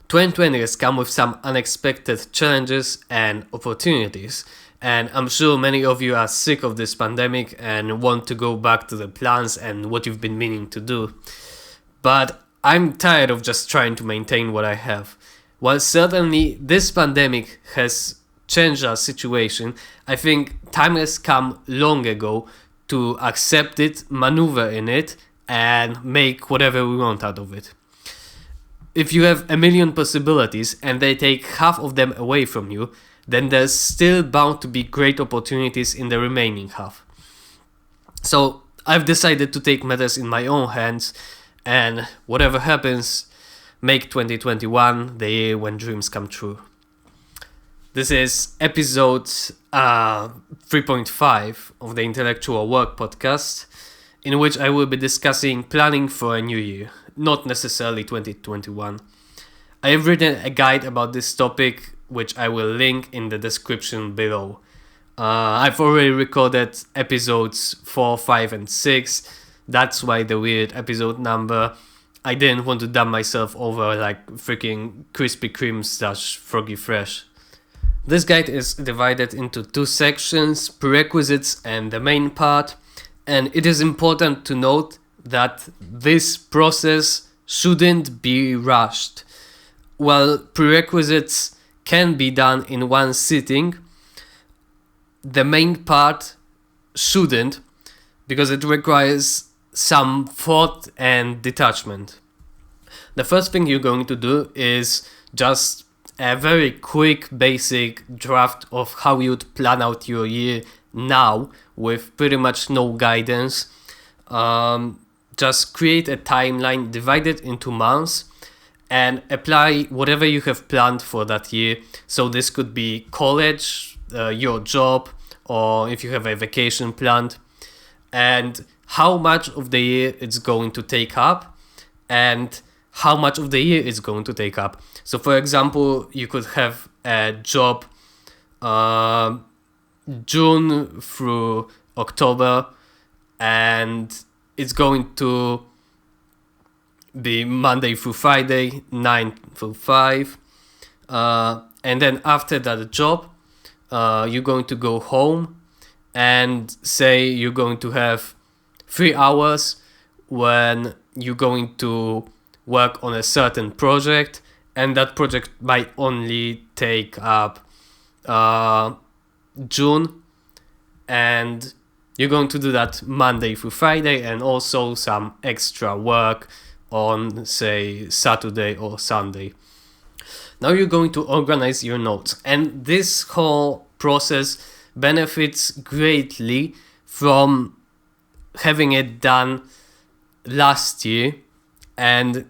2020 has come with some unexpected challenges and opportunities, and I'm sure many of you are sick of this pandemic and want to go back to the plans and what you've been meaning to do. But I'm tired of just trying to maintain what I have. While certainly this pandemic has changed our situation, I think time has come long ago to accept it, maneuver in it, and make whatever we want out of it. If you have a million possibilities and they take half of them away from you, then there's still bound to be great opportunities in the remaining half. So I've decided to take matters in my own hands, and whatever happens, make 2021 the year when dreams come true. This is episode 3.5 of the Intellectual Work podcast, in which I will be discussing planning for a new year, not necessarily 2021. I have written a guide about this topic, which I will link in the description below. I've already recorded episodes 4, 5, and 6. That's why the weird episode number. I didn't want to dump myself over like freaking Krispy Kreme / Froggy Fresh. This guide is divided into two sections, prerequisites and the main part, and it is important to note that this process shouldn't be rushed. While prerequisites can be done in one sitting, the main part shouldn't, because it requires some thought and detachment. The first thing you're going to do is just a very quick basic draft of how you'd plan out your year now with pretty much no guidance. Just create a timeline, divide it into months, and apply whatever you have planned for that year. So this could be college, your job, or if you have a vacation planned, and how much of the year it's going to take up, and how much of the year it's going to take up. So for example, you could have a job June through October, and it's going to be Monday through Friday, 9 through 5. And then after that job, you're going to go home and say you're going to have 3 hours when you're going to work on a certain project, and that project might only take up June, and you're going to do that Monday through Friday and also some extra work on, say, Saturday or Sunday. Now you're going to organize your notes, and this whole process benefits greatly from having it done last year and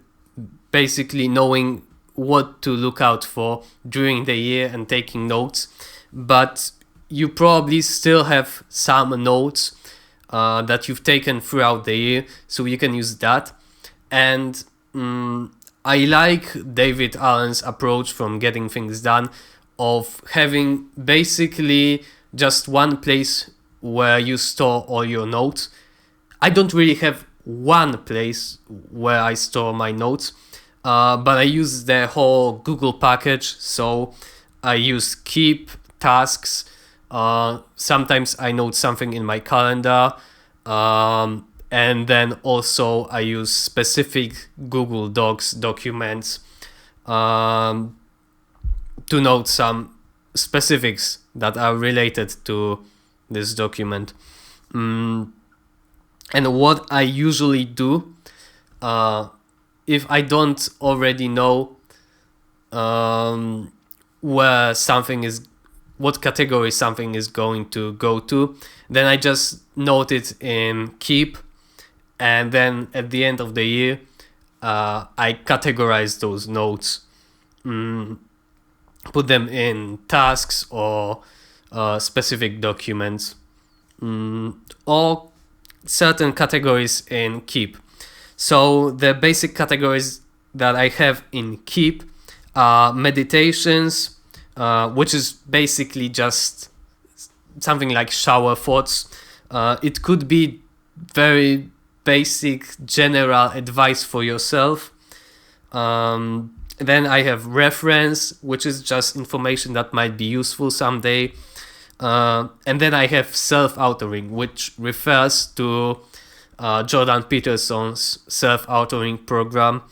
basically knowing what to look out for during the year and taking notes. But you probably still have some notes that you've taken throughout the year, so you can use that. And I like David Allen's approach from getting things done of having basically just one place where you store all your notes. I don't really have one place where I store my notes, but I use the whole Google package. So I use Keep, Tasks. Sometimes I note something in my calendar, and then also I use specific Google Docs documents to note some specifics that are related to this document. And what I usually do, if I don't already know where something is, what category something is going to go to, then I just note it in Keep, and then at the end of the year, I categorize those notes, put them in tasks or specific documents, or certain categories in Keep. So the basic categories that I have in Keep are meditations, which is basically just something like shower thoughts. It could be very basic general advice for yourself. Then I have reference, which is just information that might be useful someday. And then I have self-authoring, which refers to Jordan Peterson's self-authoring program.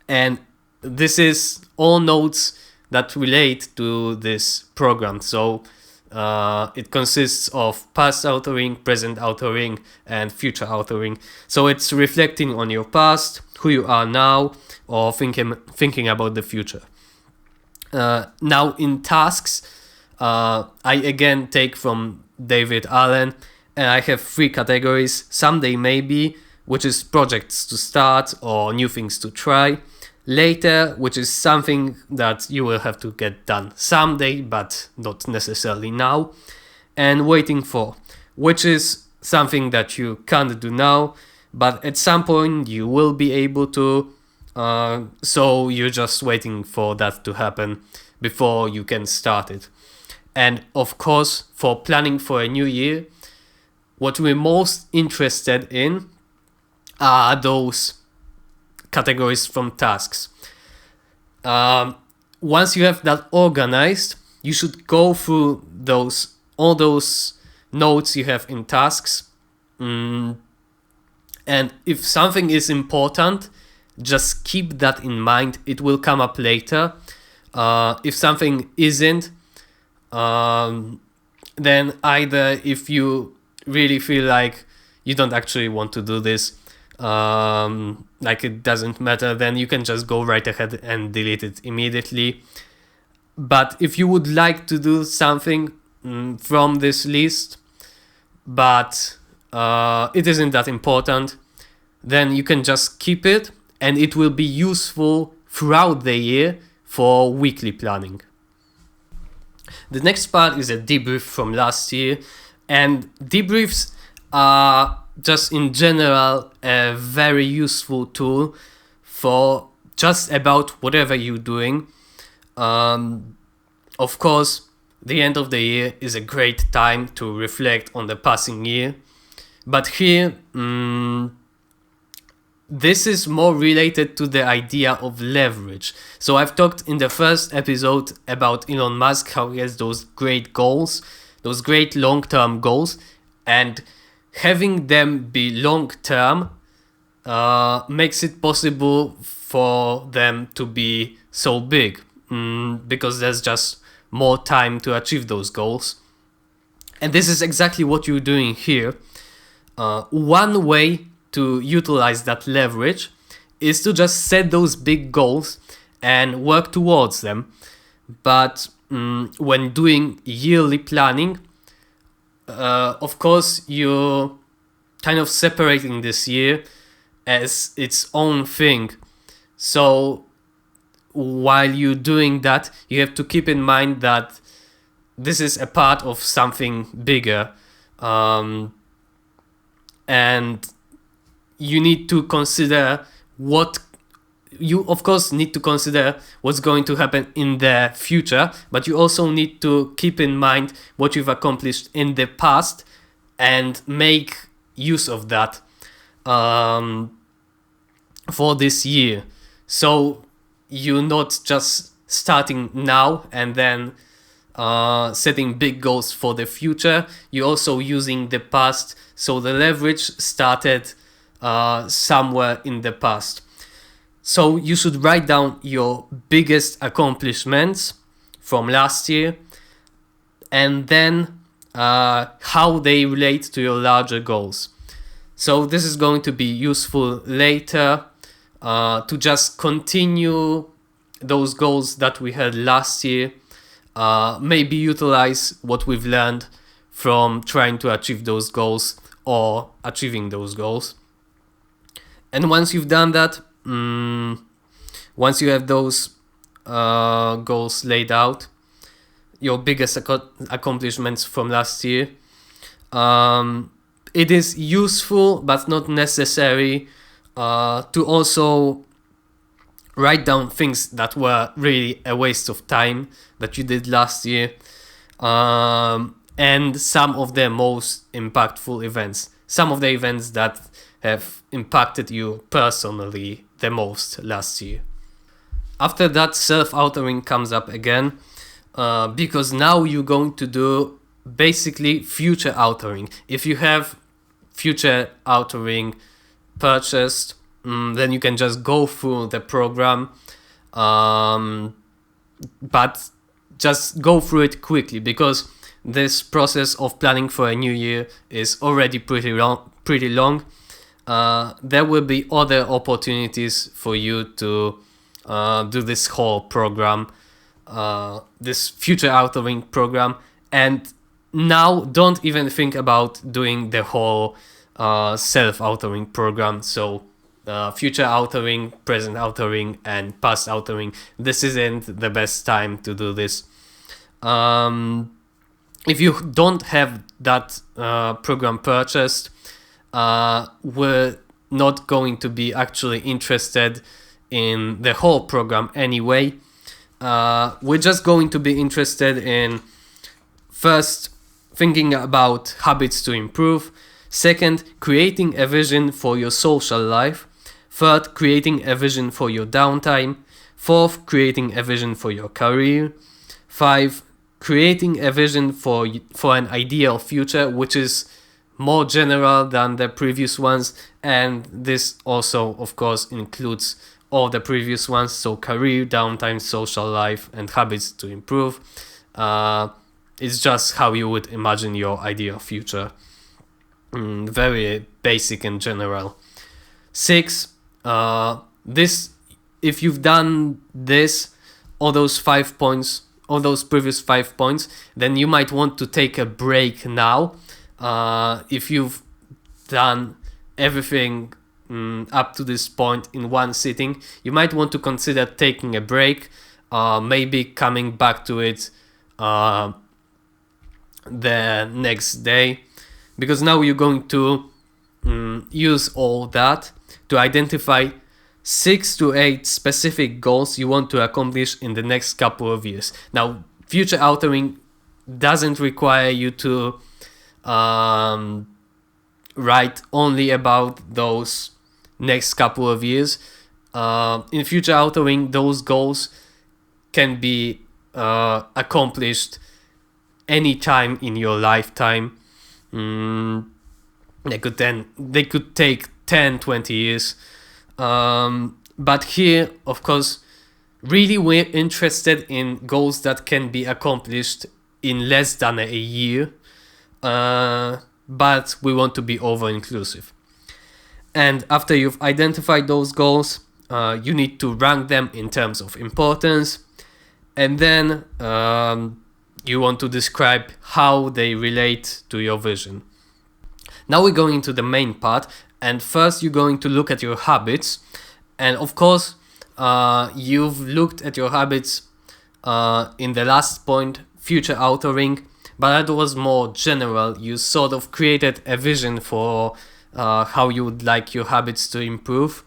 And this is all notes that relate to this program. So it consists of past authoring, present authoring, and future authoring. So it's reflecting on your past, who you are now, or thinking about the future. Now in tasks, I again take from David Allen, and I have 3 categories. Someday maybe, which is projects to start or new things to try. Later, which is something that you will have to get done someday, but not necessarily now. And waiting for, which is something that you can't do now, but at some point you will be able to. So you're just waiting for that to happen before you can start it. And of course, for planning for a new year, what we're most interested in are those categories from tasks. Once you have that organized, you should go through all those notes you have in tasks. And if something is important, just keep that in mind. It will come up later. If something isn't, then either if you really feel like you don't actually want to do this, like it doesn't matter, then you can just go right ahead and delete it immediately. But if you would like to do something from this list, but it isn't that important, then you can just keep it, and it will be useful throughout the year for weekly planning. The next part is a debrief from last year, and debriefs are just in general a very useful tool for just about whatever you're doing. Of course, the end of the year is a great time to reflect on the passing year, but here this is more related to the idea of leverage. So I've talked in the first episode about Elon Musk, how he has those great goals, those great long-term goals, and having them be long-term makes it possible for them to be so big, because there's just more time to achieve those goals. And this is exactly what you're doing here. One way to utilize that leverage is to just set those big goals and work towards them. But when doing yearly planning, of course, you're kind of separating this year as its own thing. So while you're doing that, you have to keep in mind that this is a part of something bigger. And you need to consider what's going to happen in the future, but you also need to keep in mind what you've accomplished in the past and make use of that for this year. So you're not just starting now and then setting big goals for the future. You're also using the past, so the leverage started somewhere in the past. So you should write down your biggest accomplishments from last year, and then how they relate to your larger goals. So this is going to be useful later to just continue those goals that we had last year. Maybe utilize what we've learned from trying to achieve those goals or achieving those goals. And once you've done that, once you have those goals laid out, your biggest accomplishments from last year, it is useful but not necessary to also write down things that were really a waste of time that you did last year, and some of the most impactful events, some of the events that have impacted you personally the most last year. After that, self-authoring comes up again, because now you're going to do basically future authoring. If you have future authoring purchased, then you can just go through the program, but just go through it quickly, because this process of planning for a new year is already pretty long. There will be other opportunities for you to do this whole program, this future authoring program. And now don't even think about doing the whole self-authoring program. So future authoring, present authoring, and past authoring, this isn't the best time to do this. If you don't have that program purchased, we're not going to be actually interested in the whole program anyway. We're just going to be interested in, first, thinking about habits to improve. Second, creating a vision for your social life. Third, creating a vision for your downtime. Fourth, creating a vision for your career. 5, creating a vision for an ideal future, which is more general than the previous ones, and this also, of course, includes all the previous ones, so career, downtime, social life, and habits to improve. It's just how you would imagine your ideal future. Very basic and general. 6, this, if you've done this, all those 5 points, all those previous 5 points, then you might want to take a break now. If you've done everything up to this point in one sitting, you might want to consider taking a break, maybe coming back to it the next day, because now you're going to use all that to identify 6 to 8 specific goals you want to accomplish in the next couple of years. Now, future authoring doesn't require you to write only about those next couple of years. In future authoring, those goals can be accomplished anytime in your lifetime. They could take 10, 20 years. But here, of course, really we're interested in goals that can be accomplished in less than a year. But we want to be over-inclusive. And after you've identified those goals, you need to rank them in terms of importance. And then you want to describe how they relate to your vision. Now we're going into the main part. And first you're going to look at your habits. And of course, you've looked at your habits in the last point, future authoring. But that was more general. You sort of created a vision for how you would like your habits to improve.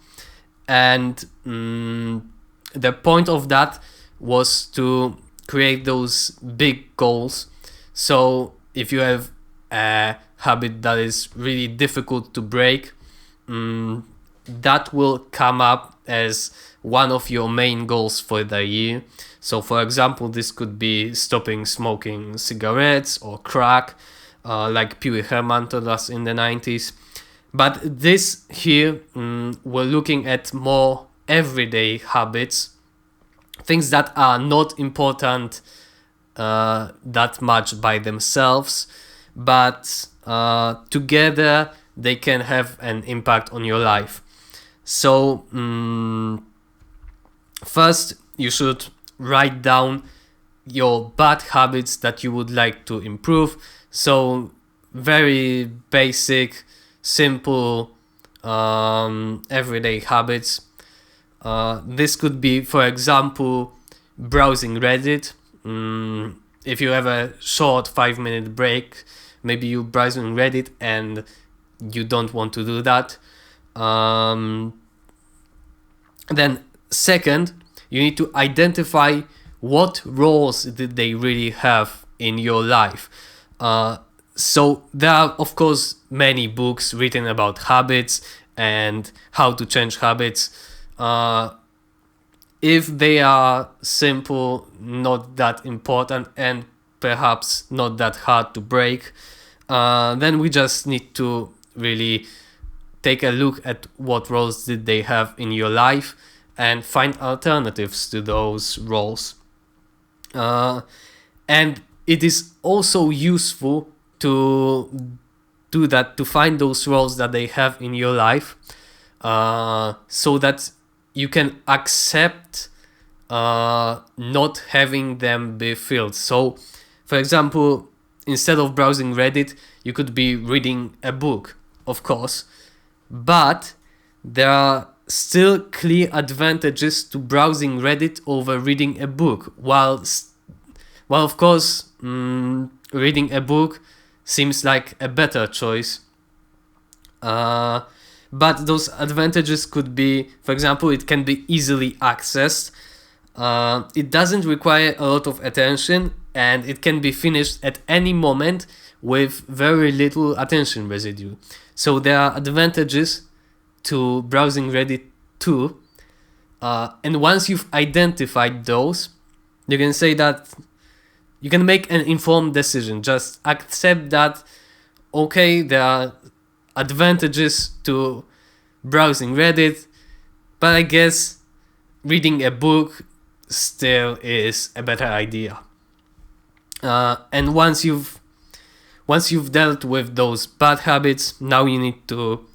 And the point of that was to create those big goals. So if you have a habit that is really difficult to break, that will come up as one of your main goals for the year. So for example, this could be stopping smoking cigarettes or crack, like Pee Wee Herman told us in the 90s. But this here, we're looking at more everyday habits, things that are not important that much by themselves, but together they can have an impact on your life. So first you should write down your bad habits that you would like to improve. So very basic, simple, everyday habits. This could be, for example, browsing Reddit. If you have a short 5-minute break, maybe you browsing Reddit and you don't want to do that. Then second, you need to identify what roles did they really have in your life. So there are, of course, many books written about habits and how to change habits. If they are simple, not that important, and perhaps not that hard to break, then we just need to really take a look at what roles did they have in your life and find alternatives to those roles. And it is also useful to do that, to find those roles that they have in your life, so that you can accept not having them be filled. So, for example, instead of browsing Reddit, you could be reading a book, of course, but there are still clear advantages to browsing Reddit over reading a book. While of course, reading a book seems like a better choice. But those advantages could be, for example, it can be easily accessed. It doesn't require a lot of attention, and it can be finished at any moment with very little attention residue. So there are advantages to browsing Reddit too. And once you've identified those, you can say that you can make an informed decision. Just accept that, okay, there are advantages to browsing Reddit, but I guess reading a book still is a better idea. And once you've dealt with those bad habits, now you need to,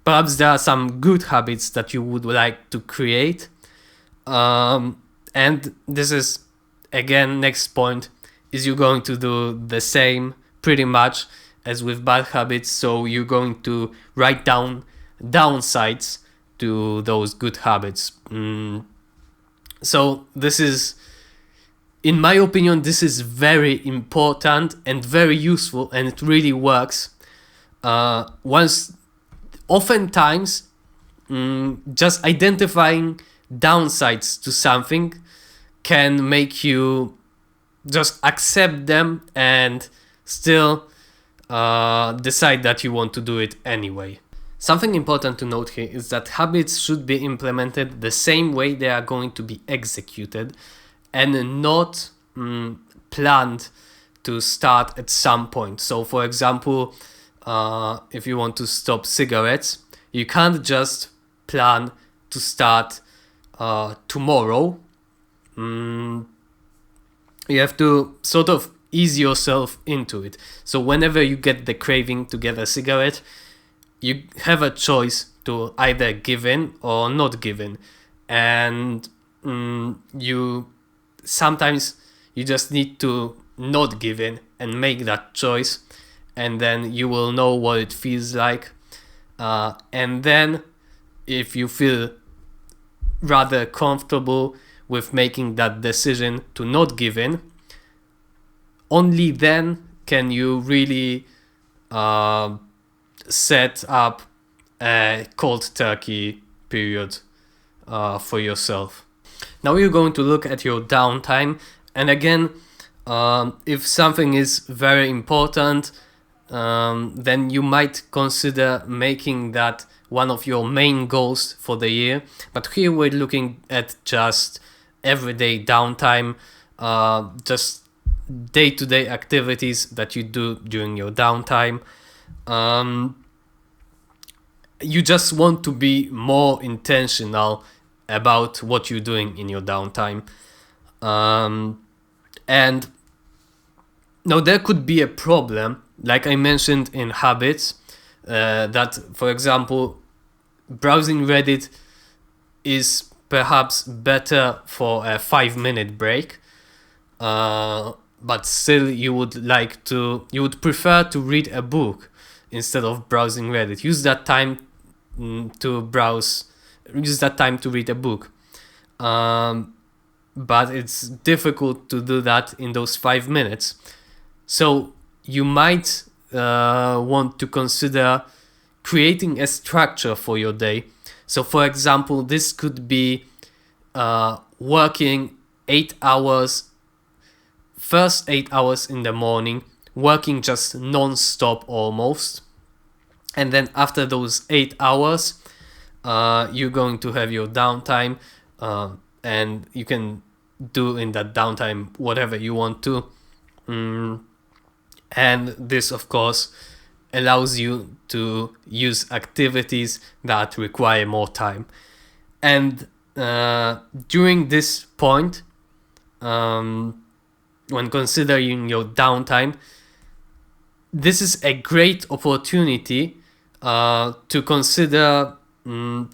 perhaps there are some good habits that you would like to create. And this is, again, next point, is you're going to do the same pretty much as with bad habits. So you're going to write down downsides to those good habits. So this is, in my opinion, this is very important and very useful, and it really works. Oftentimes, just identifying downsides to something can make you just accept them and still decide that you want to do it anyway. Something important to note here is that habits should be implemented the same way they are going to be executed, and not planned to start at some point. So, for example, if you want to stop cigarettes, you can't just plan to start tomorrow. You have to sort of ease yourself into it. So whenever you get the craving to get a cigarette, you have a choice to either give in or not give in. And sometimes you just need to not give in and make that choice, and then you will know what it feels like. And then if you feel rather comfortable with making that decision to not give in, only then can you really set up a cold turkey period for yourself. Now you're going to look at your downtime, and again, if something is very important, then you might consider making that one of your main goals for the year. But here we're looking at just everyday downtime, just day-to-day activities that you do during your downtime. You just want to be more intentional about what you're doing in your downtime. And now there could be a problem, like I mentioned in habits, that, for example, browsing Reddit is perhaps better for a 5-minute break, but still you would prefer to read a book instead of browsing Reddit. Use that time to read a book. But it's difficult to do that in those 5 minutes. So you might want to consider creating a structure for your day. So, for example, this could be working 8 hours, first 8 hours in the morning, working just non-stop almost. And then after those 8 hours, you're going to have your downtime. and you can do in that downtime whatever you want to. And this, of course, allows you to use activities that require more time. And during this point, when considering your downtime, this is a great opportunity to consider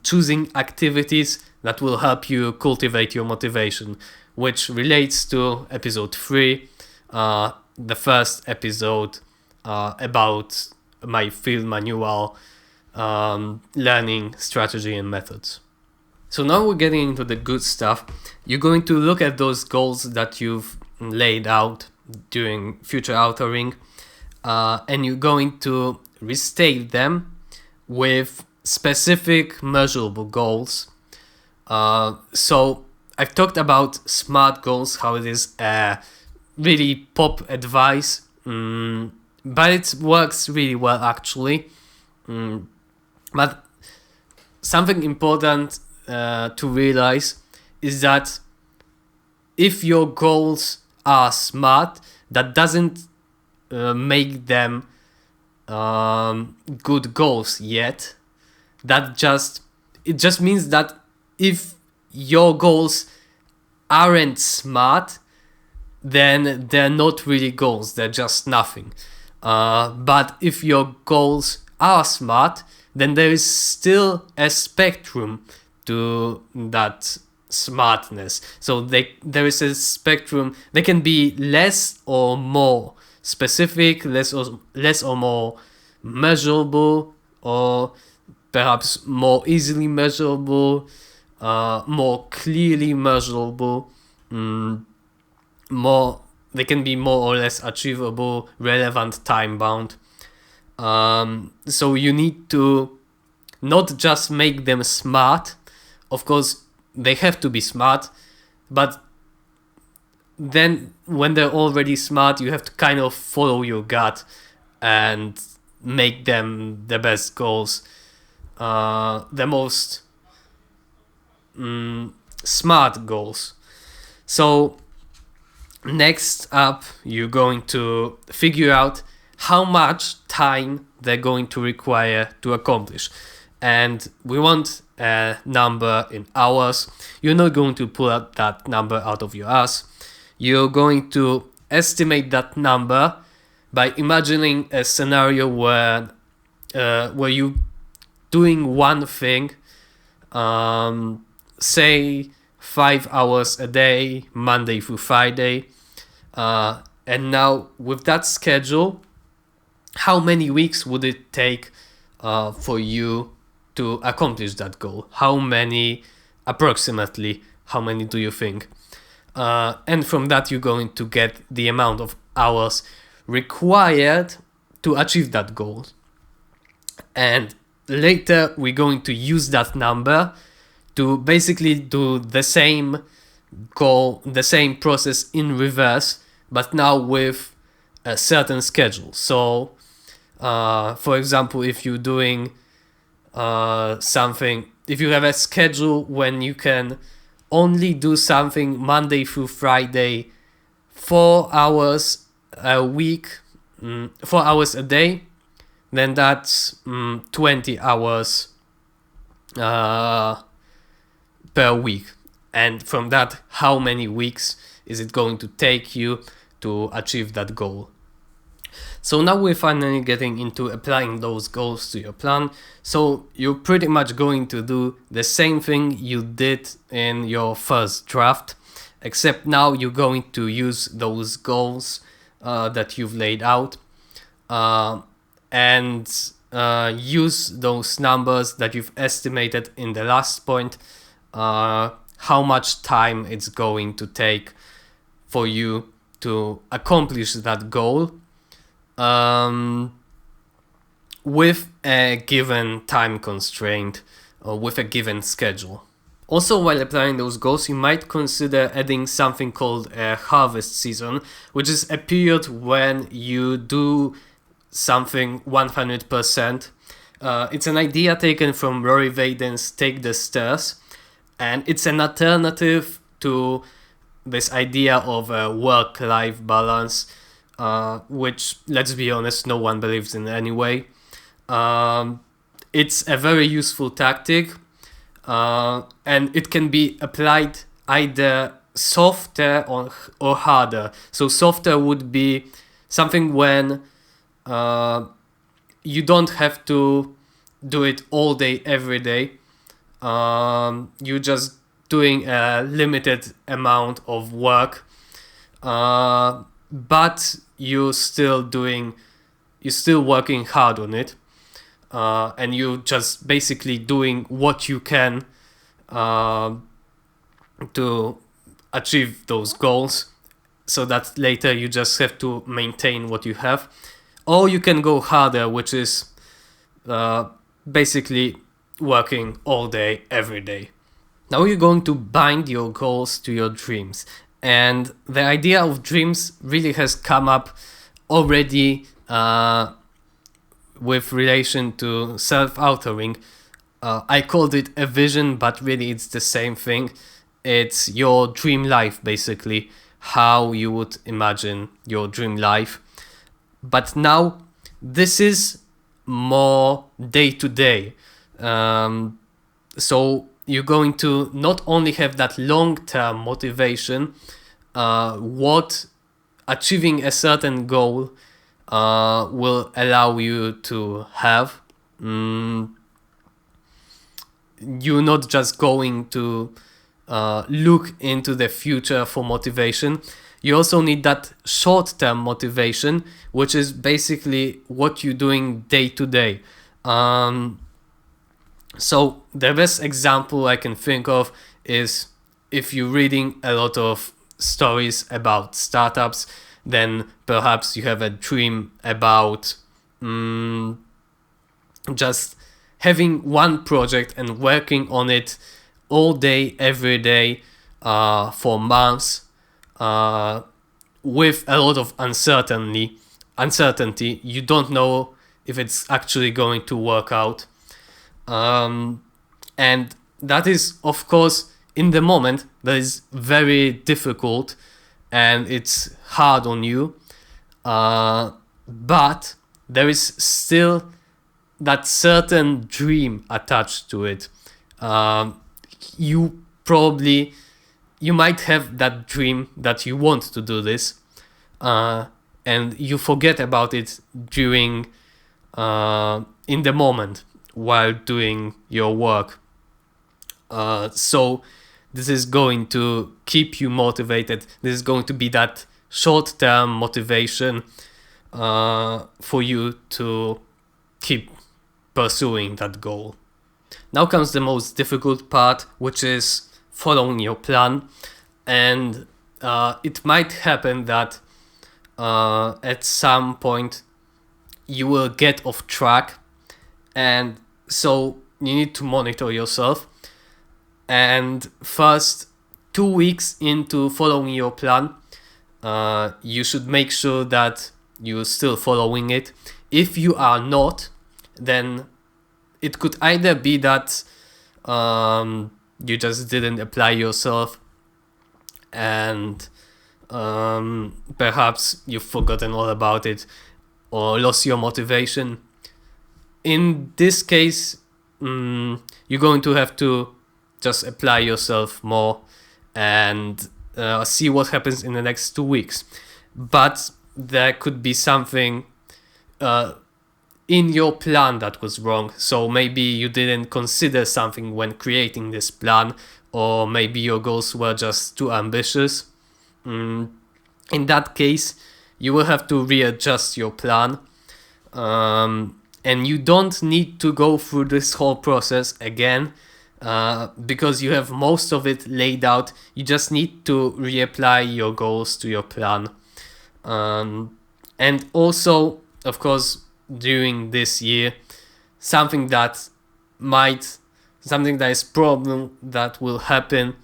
choosing activities that will help you cultivate your motivation, which relates to episode 3, the first episode about my field manual, learning strategy and methods. So now we're getting into the good stuff. You're going to look at those goals that you've laid out during future authoring, and you're going to restate them with specific measurable goals. So I've talked about SMART goals, how it is really pop advice, but it works really well actually. But something important to realize is that if your goals are SMART, that doesn't make them good goals yet. It just means that if your goals aren't SMART, then they're not really goals, they're just nothing. But if your goals are SMART, then there is still a spectrum to that smartness. So there is a spectrum. They can be less or more specific, less or more measurable, or perhaps more easily measurable, more clearly measurable, they can be more or less achievable, relevant, time bound. So you need to not just make them SMART. Of course, they have to be SMART, but then when they're already SMART, you have to kind of follow your gut and make them the best goals, the most SMART goals. So next up, you're going to figure out how much time they're going to require to accomplish. And we want a number in hours. You're not going to pull out that number out of your ass. You're going to estimate that number by imagining a scenario where you doing one thing, say 5 hours a day, Monday through Friday, and now with that schedule, how many weeks would it take for you to accomplish that goal? Approximately how many do you think? And from that, you're going to get the amount of hours required to achieve that goal. And later, we're going to use that number to basically do the same goal, the same process in reverse, but now with a certain schedule. So, for example, if you're doing something, if you have a schedule when you can only do something Monday through Friday, 4 hours a week, 4 hours a day, then that's 20 hours per week. And from that, how many weeks is it going to take you to achieve that goal? So now we're finally getting into applying those goals to your plan. So you're pretty much going to do the same thing you did in your first draft, except now you're going to use those goals that you've laid out and use those numbers that you've estimated in the last point, how much time it's going to take for you to accomplish that goal, with a given time constraint or with a given schedule. Also, while applying those goals, you might consider adding something called a harvest season, which is a period when you do something 100%. It's an idea taken from Rory Vaden's Take the Stairs, and it's an alternative to this idea of a work-life balance, which, let's be honest, no one believes in anyway. It's a very useful tactic, and it can be applied either softer or harder. So softer would be something when you don't have to do it all day, every day. You're just doing a limited amount of work, but you're still working hard on it, and you're just basically doing what you can to achieve those goals, so that later you just have to maintain what you have. Or you can go harder, which is basically working all day, every day. Now you're going to bind your goals to your dreams. And the idea of dreams really has come up already with relation to self-authoring. I called it a vision, but really it's the same thing. It's your dream life, basically, how you would imagine your dream life. But now this is more day to day. So you're going to not only have that long-term motivation, what achieving a certain goal will allow you to have. You're not just going to look into the future for motivation. You also need that short-term motivation, which is basically what you're doing day to day. So the best example I can think of is if you're reading a lot of stories about startups, then perhaps you have a dream about just having one project and working on it all day, every day, for months, with a lot of uncertainty. You don't know if it's actually going to work out. And that is, of course, in the moment, that is very difficult and it's hard on you. But there is still that certain dream attached to it. You might have that dream that you want to do this, and you forget about it during in the moment while doing your work. So this is going to keep you motivated. This is going to be that short-term motivation for you to keep pursuing that goal. Now comes the most difficult part, which is following your plan. And it might happen that at some point you will get off track, and so you need to monitor yourself. And first 2 weeks into following your plan, you should make sure that you're still following it. If you are not, then it could either be that you just didn't apply yourself, and perhaps you've forgotten all about it or lost your motivation. In this case, you're going to have to just apply yourself more and see what happens in the next 2 weeks. But there could be something in your plan that was wrong. So maybe you didn't consider something when creating this plan, or maybe your goals were just too ambitious. In that case, you will have to readjust your plan. And you don't need to go through this whole process again, because you have most of it laid out. You just need to reapply your goals to your plan. And also, of course, during this year, something that is problem that will happen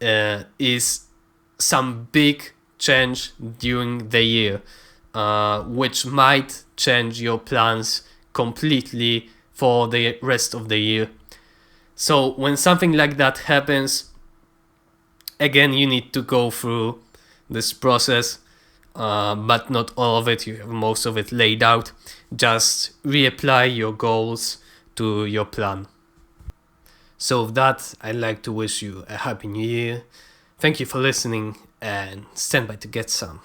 is some big change during the year, which might change your plans completely for the rest of the year. So when something like that happens, Again, you need to go through this process, but not all of it. You have most of it laid out. Just reapply your goals to your plan. So with that, I'd like to wish you a happy new year. Thank you for listening, and stand by to get some.